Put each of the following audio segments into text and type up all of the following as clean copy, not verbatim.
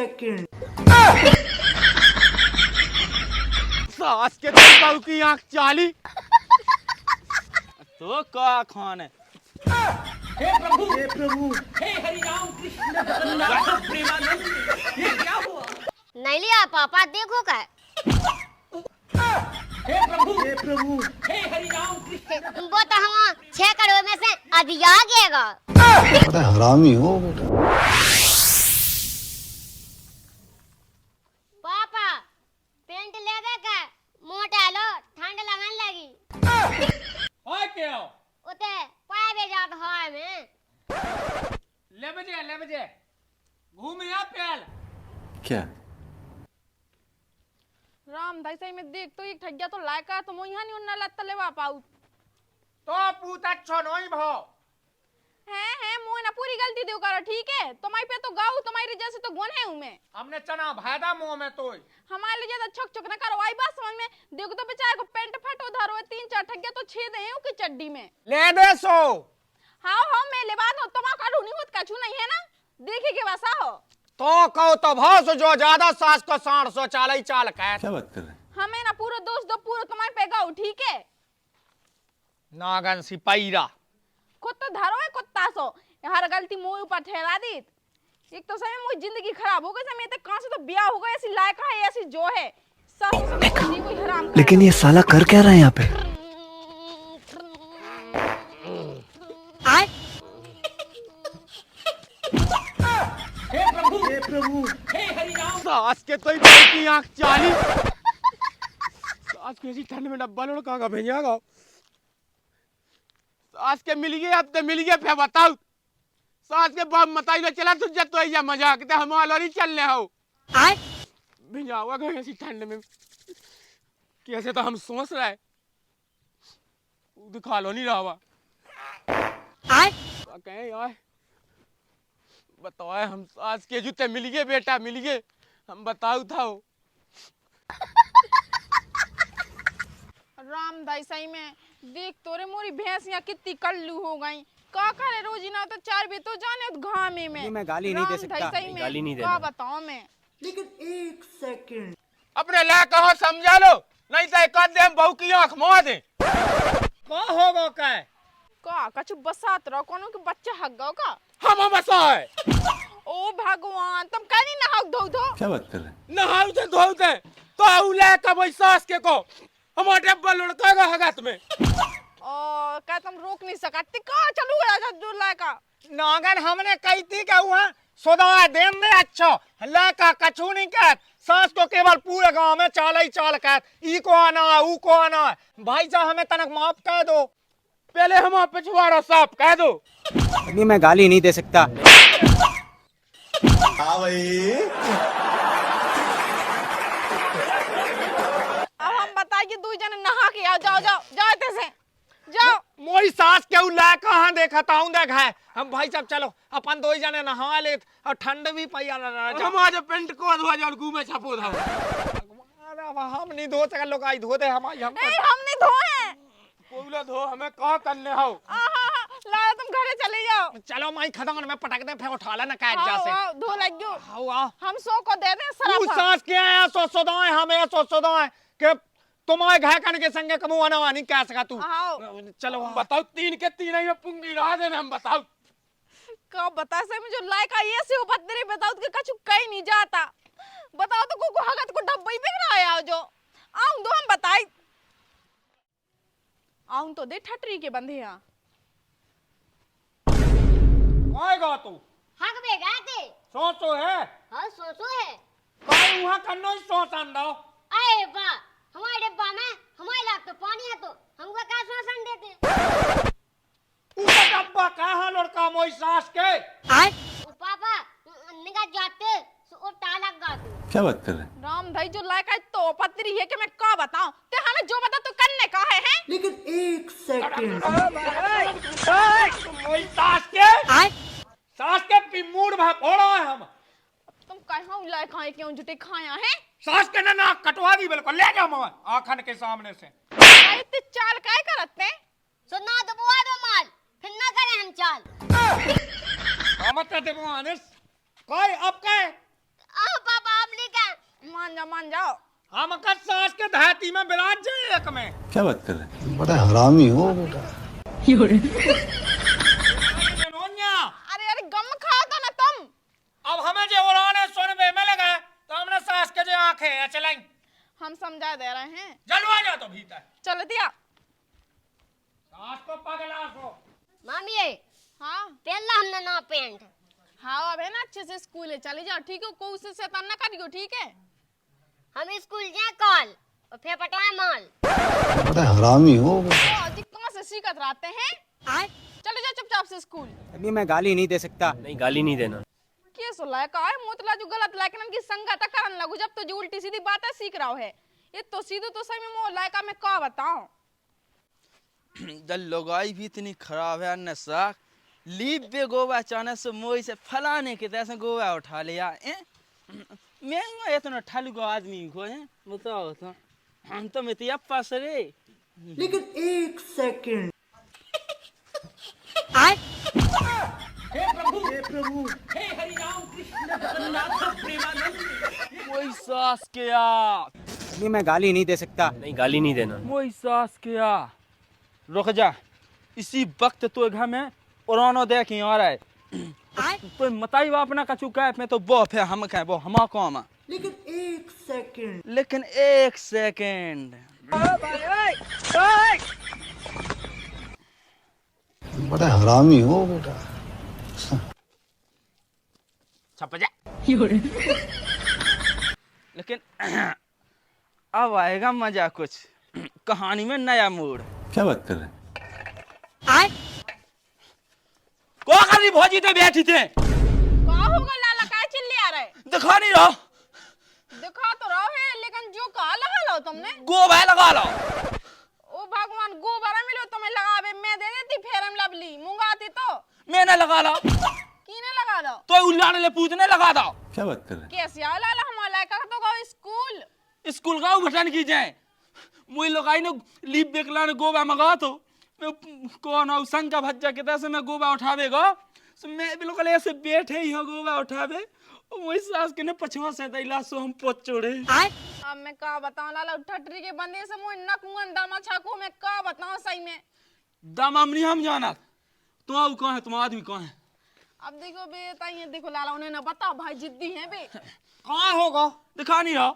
Second. सास के तो बहू की आंख चाली तो का खान है। हे प्रभु हे हरि राम कृष्ण जगन्नाथ प्रेमानंद, ये क्या हुआ? नहीं लिया पापा, देखो का हे प्रभु हे हरि राम कृष्ण। वो तो हम 6 करोड़ में से अधिया गएगा। बड़ा हरामी हो बेटा। पापा पेंट लेवे का मोटा लो, ठंड लगन लगी। और क्या? उते पाए बे जात है में ले बजे घूम या पेल। क्या राम भाई सही में देख तो एक ठगिया तो लायका तो मोई हानि उन्ना लत्ता लेवा पाऊ तो पूत अच्छो नहीं भो। है मोई ना पूरी गलती देव करो, ठीक है? तुम्हारे पे तो गाऊ, तुम्हारी जैसे तो गुण है उमे। हमने चना भादा मुंह में तो हमारे लिए ज्यादा छक छक ना करो, आई बात समझ में। देखो तो बेचारे को पेंट फट उधारो है, 3-4 ठगिया तो छेद है उसकी चड्डी में। ले दे सो। हाँ मैं ले बात हो, तुम का ढूंढी होत कछु नहीं है ना, देखी के बसा हो। तो कहो तो भाव जो ज्यादा सास को 600 चाल ही चाल का। क्या बात कर रहे हैं? हमें ना पूरा दोस्त दो, पूरा तुम्हारे पे गाऊ, ठीक है? नागन सिपाहीरा खुद तो धरो है कुत्ता सो, हर गलती मुंह ऊपर ठहरा दी। एक तो सही में मुझे जिंदगी खराब हो गई, समय तक कहां से तो ब्याह हो गया, ऐसी लायका है ऐसी जो है कोई हराम। लेकिन ये साला कर क्या रहा है यहाँ पे? हे प्रभु हे हरि राम। सास के तो बहू की आंख चाली सास के ऐसी ठंड में डब्बा लड़का का भेजागा। सास के मिल गए, अब तो मिल गए, फिर बताओ सास के बाप मताई लो चला तुझे तो या मजाक ते हम वालों चलने हो भिजावा गए ऐसी ठंड में। कैसे तो हम सोच रहे दिखा लो नहीं रहा कहें यार बताओ, हम सास के जूते मिल गए, बेटा मिल गए, हम बताओ था राम दाई सही में देख तोरे मोरी भैंसियां कितनी कल्लू हो गई। का करे रोजी ना तो 4 बे तो जाने घामे में। मैं गाली नहीं दे सकता। गाली नहीं देना। बताओ मैं लेकिन एक सेकंड। अपने ला कहो समझा लो, नहीं तो एक दे बहू की आंख मुआ दे। को होगो का का कछु बसात रहो, कोनो के बच्चा हग गओ का? हम बसा है ओ भगवान, तुम कहीं ना हग धो धो। क्या बात कर रहे हैं? नहाऊ थे धोऊ थे तो उले कब सास के को हमारे डब्बा लड़का का हगत में। ओ का तुम रोक नहीं सकती का चलू राजा जो लायका। नागन हमने कही थी क्या हुआ सोदा देन दे अच्छो लड़का कछु नहीं कहत। सास को केवल पूरे गांव में चाल ही चाल कहत, ई को आना ऊ को आना। भाई साहब हमें तनक माफ कह दो, पहले हम पिछवाड़ा साफ कह दो। नहीं मैं गाली नहीं दे सकता। हाँ भाई। अब हम बताए कि 2 जने नहा के आओ, जाओ जाओ जाओ इतने से जाओ। मोई सास के उला कहां देखा ताऊं देख है। हम भाई साहब चलो अपन 2 जने नहा ले और ठंड भी पइया हम आज पेंट को धोआ जाओ घूमे छपो था। हम नहीं धो सके लोग आई धो दे हम नहीं हम नहीं धोए। कोइला धो हमें कहा करने हो। ला तुम घरे चले जाओ। चलो माई खदंगन में पटक दे फिर उठा लेना कैद जा से। आओ धो लग गयो। आओ हम 100 को दे दे तू सराफा। सास के आया सो दाएं हमें सो दाएं के तुम्हारे घर कन के संगे कमु आना नहीं कह सका तू। आओ चलो हम बताओ 3 के 3 ही में पुंगी रहा देना हम बताओ। का बता से मुझे लायका ये से उपद्री बताओ कि कछु कहीं नहीं जाता। बताओ तो को हगत को डब्बा ही बिक रहा है जो। आऊं दो हम बताई। आऊं तो दे ठटरी के बंधे यहां। आएगा तू हक बे गाते सो है हां सोचो है। कोई वहां कन्नो सोच अंदो। अरे बा हमारे डब्बा में हमारे लाख तो पानी है, तो हमको क्या शोषण देते। उसका डब्बा कहां लड़का मोई सास के ओ पापा निकाल जाते ओ टालक गाते। क्या बात कर रहे हैं? राम भाई जो लायका तो पत्री है कि मैं का बताऊं ते हमें जो बता तो करने का है लेकिन एक सेकंड। मोई सास के पिमूड भा फोड़ा है हम। तुम कहां लायका है क्यों झूठे खाया है? सास के ना कटवा दी बिल्कुल ले जा मैं आखन के सामने से। अरे ते चाल काय करते हैं? सुना दबवा दो माल, फिर ना करें हम चाल। मत दे वो आने कोई अब के आ मान जाओ। हम कर सास के धहती में विराज जाए एक में। क्या बात कर रहे हैं? बड़ा हरामी हो बेटा। नोनिया, अरे अरे गम खाओ तो ना तुम। अब हमें जो उड़ाने सुनबे में लगा तो हमने सास के जो आंखें हैं चलें। हम समझा दे रहे हैं। जलवा जा तो भीतर। चलो दिया। सास को पगला सो। मामी ये हाँ पहला हमने ना पेंट हाँ अब है ना अच्छे से स्कूल है चली जाओ ठीक है। कोई उससे शैतान ना करियो ठीक है। हम स्कूल जाए कॉल और फिर पटाए माल। बड़ा हरामी हो बेटा। तो जी कहाँ से सीखत रहते हैं। चले जाओ चुपचाप से स्कूल। अभी मैं गाली नहीं दे सकता। नहीं गाली नहीं देना। के सो लायक है मोतला जो गलत लायक की संगत करन लगू जब तो जो उल्टी सीधी बातें सीख रहा है। ये तो सीधो तो सही में मो लायका में का बताऊं। जल लोगाई भी इतनी खराब है न साख लीप पे गोवा चाने से मोई से फलाने के तैसे गोवा उठा लिया मैं इतना ठालू को आदमी को है बताओ तो हम तो मैं तो पास रे। लेकिन 1 सेकंड। मोई सास के आ अभी मैं गाली नहीं दे सकता। नहीं गाली नहीं देना। मोई सास के आ रुक जा इसी वक्त तो घर में उड़ानो देख आ रहा है तो मताई बाप ना कछु कह मैं तो वो है हम कह वो हमा काम है। लेकिन 1 सेकंड। लेकिन 1 सेकंड। बड़ा हरामी हो बेटा। छप जा। लेकिन अब आएगा मजा कुछ कहानी में नया मूड। क्या बात कर रहे हैं? को करी भौजी तो बैठी थे का होगा लाला काय चिल्ले आ रहे। दिखा नहीं रहा। दिखा तो रहो है लेकिन जो का लगा लो तुमने। गोबा लगा लो। ओ भगवान गोबरा मिलो तुम्हें लगावे मैं दे देती फेर हम लवली मुंगाती तो मैंने लगा लो कीने लगा दो। तो उल्लाने ले पूतने लगा दो। क्या बात कर रहे हैं? कैसे आ लाला हमारा लायका तो गो स्कूल। स्कूल का उद्घाटन की जाए मुई लोग आई ने लीप बेकला ने गोबा मंगा तो मैं कौन औ संग का भज्जा के तैसे मैं गोबा उठावेगा सो मैं बिल्कुल ऐसे बैठे ही हो गोबा उठावे मुई सास के ने पछवा से दैला सो हम पोच छोड़े। अब मैं का बताऊं लाला ठटरी के बंदे से मुझे नकुंगन दामा छाको मैं का बताऊं सही में। दम हमनी हम जाना तुम अब कौन है तुम आदमी कौन है। अब देखो बेटा ये देखो लाला उन्हें ना बताओ भाई जिद्दी हैं बे। कहाँ होगा दिखा नहीं रहा।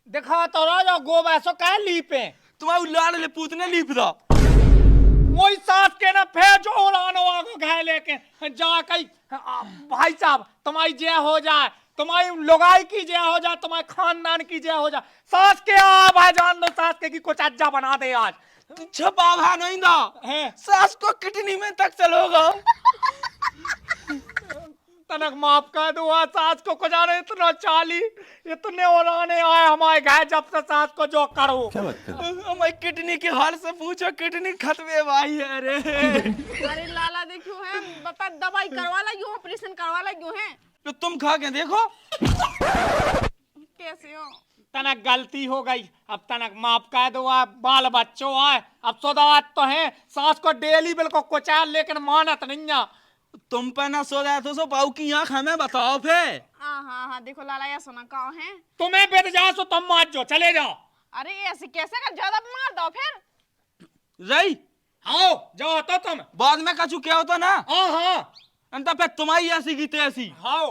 दिखा तो रहा जो गोबा सो कह लीपे तुम्हारे उल्लाने ले पूतने लीप दो। मोई सास के ना फे जो उड़ानो आगो घे लेके जा कई भाई साहब तुम्हारी जय हो जाए तुम्हारी लोगाई की जय हो जाए तुम्हारे खानदान की जय हो जाए। सास के आ भाई जान दो सास के की कुछ अज्जा बना दे आज। छपा भा नहीं दो सास को किडनी में तक चलोगा। तनक माफ कर दो आज सास को जाने इतना चाली इतने उड़ाने आए हमारे घर जब से सास को जो करो। क्या बात कर रहे हैं? हमारी किडनी के हाल से पूछो किडनी खत्मे भाई है रे। अरे लाला देखो है बता दवाई करवा ला यूं ऑपरेशन करवा ला यूं है। तो तुम खा के देखो कैसे हो। तनक गलती हो गई अब तनक माफ कर दो आप बाल बच्चों आए अब सौदात तो है सास को डेली बिल्कुल कुचाल लेकिन मानत नहीं है। तुम पे ना सो जाए तो सो बाऊ की आंख हमें बताओ फिर। हाँ देखो लाला ये सुना कहाँ है। तुम्हें बेद जा सो तुम मार जो चले जाओ। अरे ऐसे कैसे कर ज्यादा मार दो फिर। रही आओ जाओ तो तुम बाद में कछु क्या होता ना। हाँ अंत पे तुम्हारी ऐसी की तैसी। आओ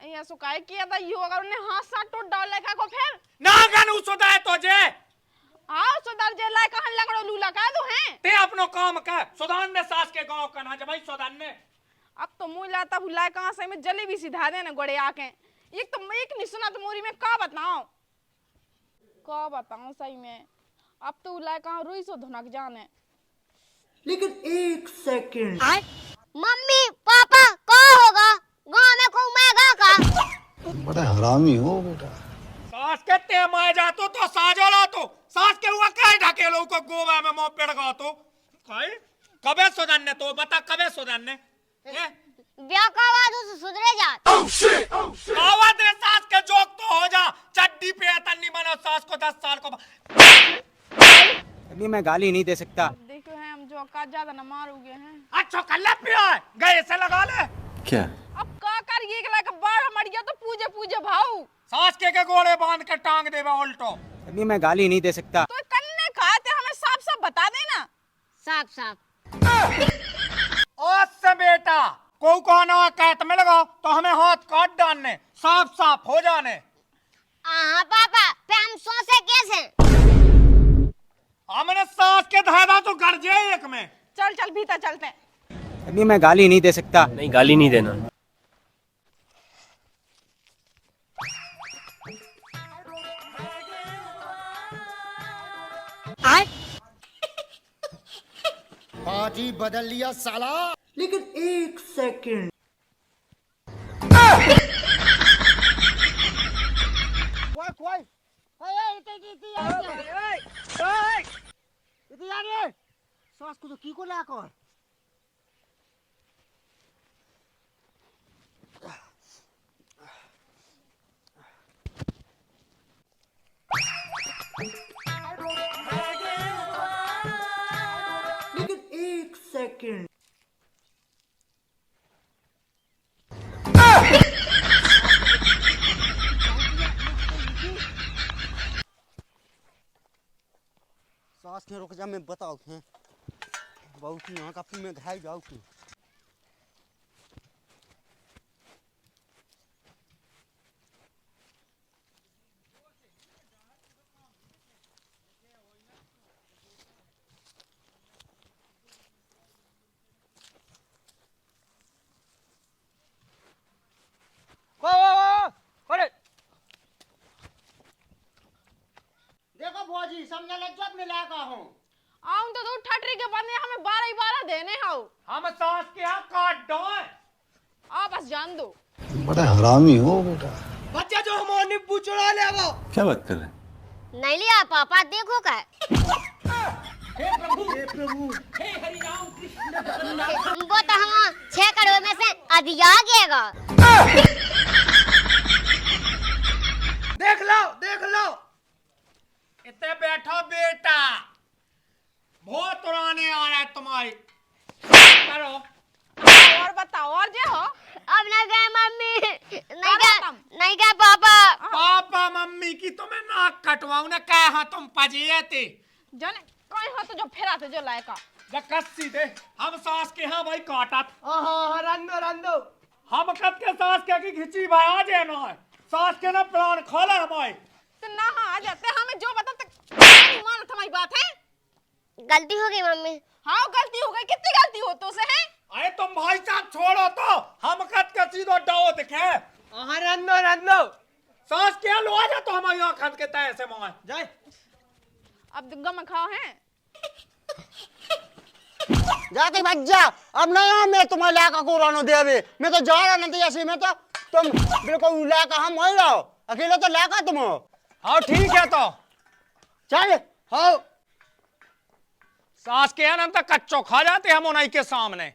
ये सुकाय किया था यू अगर उन्हें हाथ साथ टूट डाल लेखा को फिर ना गन सुधा तो जे आओ सुधार जे लायक हन लगड़ो लूला का दो हैं। ते अपनो काम कर सुधान ने सास के गांव का ना जब भाई सुधान ने अब तो मुंह लाता भुलाए कहां से में जलेबी सिधा दे ना गोड़े आके एक नहीं सुना तो मोरी में का बताऊं सही में। अब तो लाए कहां रुई सो धनक जाने। लेकिन 1 सेकंड। मम्मी पापा का होगा गांव में घूमेगा का। बड़ा हरामी हो बेटा। सास के ते माए जातो तो साजो ला तो सास के हुआ कहे ढकेलो को गोवा में मुंह पेड़ गा तो कहे कबे सुधान ने तो बता कबे सुधान ने ब्याह का आवाज उसे सुधरे जा। आवाज रे सास के जोक तो हो जा चड्डी पे तन्नी बनो सास को 10 साल को। अभी मैं गाली नहीं दे सकता। देखो है हम जो का ज्यादा न मारोगे हैं। अच्छा कल्ला पिया गए से लगा ले। क्या? अब का कर ये लायक बाढ़ मर गया तो पूजे भाऊ सास के गोड़े बांध के टांग देवा उल्टो। अभी मैं गाली नहीं दे सकता। तो कन्ने कहा थे हमें साफ साफ बता देना। साफ साफ आज से बेटा को कहना कहत मिल गो तो हमें हाथ काट डालने, साफ साफ हो जाने। हाँ पापा पे हम सोचे कैसे? हमने सास के धागा तो गरजे एक में। चल चल भीतर चलते हैं। अभी मैं गाली नहीं दे सकता। नहीं गाली नहीं देना। पार्टी बदल लिया साला। लेकिन एक सेकंड। सास को तो की को ला कर लेकिन एक सेकंड। सास के रुक जा, मैं बताओ हैं बहुत यहाँ का मैं घाई जाऊँ क्यों। देखो बुआजी समझा लज्जत में लागा हूँ। आऊं तो तू ठटरी के बंदे हमें 12 देने हो। हम सास के यहाँ काट दो। आ बस जान दो। बड़ा हरामी हो बेटा। बच्चा जो हमारे नींबू चुरा ले वो। क्या बात कर रहे हैं? नहीं लिया पापा देखो का। वो तो हम 6 करोड़ में से आधी आ गएगा। देख लो इतने बैठो बेटा, बहुत पुराने आ रहा है तुम्हारी। करो और बताओ और जे हो। अब ना गए मम्मी, तुम। नहीं गए पापा। पापा मम्मी की तुम्हें नाक कटवाऊ ने कहा तुम पजिए थे। जाने कोई हो तो जो फेराते जो लायका। कस्सी दे हम सास के यहाँ भाई काटत। रंदो हम कद के सास के की खिंची भाई आ जाए ना सास के ना प्राण खोला हमारे। तो ना आ जाते हमें जो बताते नहीं मानो तुम्हारी बात है। गलती हो गई मम्मी। हाँ गलती हो गई, कितनी गलती हो तो से है। अरे तुम भाई साहब छोड़ो तो हम कद के सीधो डाओ दिखे। रंदो सास के यहाँ लो आ जा तो हमारे यहाँ खद के तय से मार जाए। अब दुग्गा में खाओ हैं। जाते बच्चा अब नहीं मैं तुम्हारे लाका को रानो देवे। मैं तो जा रहा नहीं ऐसे में तो तुम बिल्कुल लाका हम वही रहो अकेले तो लाका तुम हो। हाँ ठीक है तो चल हाँ सास के यहाँ तो कच्चो खा जाते हम उन्हीं के सामने।